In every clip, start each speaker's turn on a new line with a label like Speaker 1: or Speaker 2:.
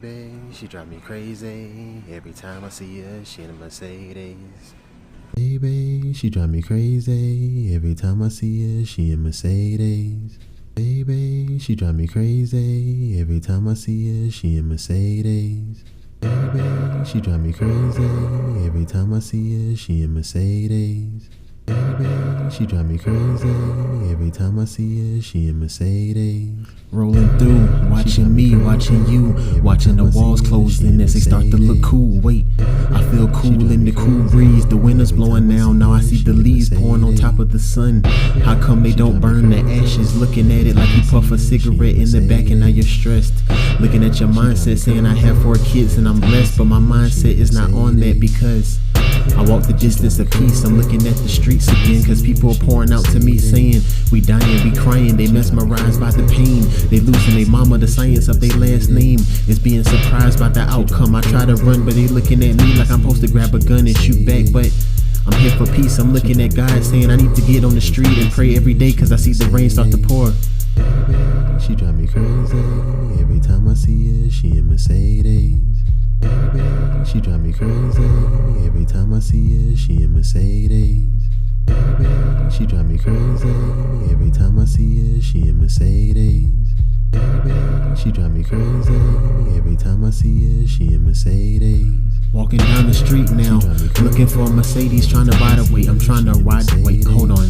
Speaker 1: Baby, she drive me crazy. Every time I see her, she in a Mercedes. Baby, she drive me crazy. Every time I see her, she in Mercedes. Baby, she drive me crazy. Every time I see her, she in Mercedes. Baby, she drive me crazy. Every time I see her, she in Mercedes. Baby, she drive me crazy. Every time I see her, she in Mercedes.
Speaker 2: Rolling through, watching me, watching you, watching the walls closing as they start to look cool. Wait, I feel cool in the cool breeze. The wind's blowing now I see the leaves pouring on top of the sun. How come they don't burn the ashes? Looking at it like you puff a cigarette in the back and now you're stressed. Looking at your mindset saying I have 4 kids and I'm blessed, but my mindset is not on that because I walk the distance of peace. I'm looking at the streets again cause people are pouring out to me saying we dying, we crying, they mesmerized by the pain. They losing their mama, the science of their last name is being surprised by the outcome. I try to run but they looking at me like I'm supposed to grab a gun and shoot back, but I'm here for peace. I'm looking at God saying I need to get on the street and pray every day cause I see the rain start to pour.
Speaker 1: She drive me crazy. Every time I see her, she in Mercedes. She drive me crazy. Every time I see her, she in Mercedes. She drive me crazy. Every time I see her, she in Mercedes. She drive me crazy. Every time I see her, she in Mercedes.
Speaker 2: Walking down the street now, looking for a Mercedes, trying to ride away. I'm trying to ride the wait, hold on.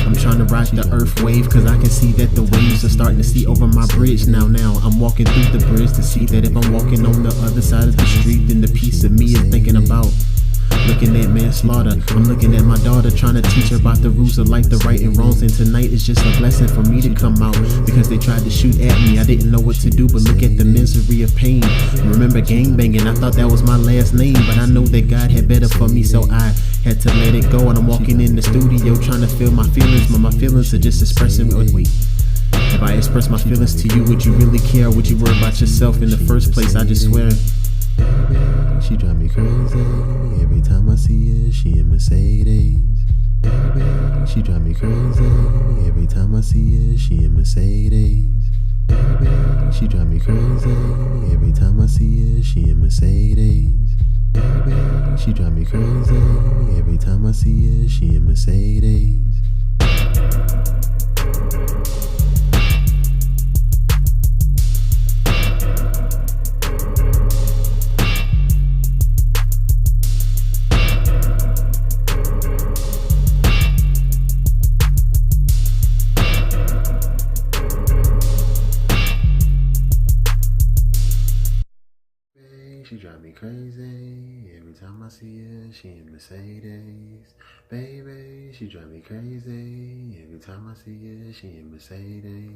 Speaker 2: I'm trying to ride the earth wave cause I can see that the waves are starting to see over my bridge now. I'm walking through the bridge to see that if I'm walking on the other side of the street, then the piece of me is thinking about looking at manslaughter. I'm looking at my daughter, trying to teach her about the rules of life, the right and wrongs, and tonight is just a blessing for me to come out because they tried to shoot at me. I didn't know what to do but look at the misery of pain. Remember gangbanging, I thought that was my last name, but I know that God had better for me, so I had to let it go. And I'm walking in the studio trying to feel my feelings, but my feelings are just expressing. Wait, if I express my feelings to you, would you really care? Would you worry about yourself in the first place? I just swear.
Speaker 1: She drive me crazy. Every time I see her, she in Mercedes. She drive me crazy. Every time I see her, she in Mercedes. She drive me crazy. Every time I see her, she in Mercedes. She drive me crazy. Every time I see her, she in Mercedes. She drive me crazy. Every time I see her, she in Mercedes. Baby, she drive me crazy. Every time I see her, she in Mercedes.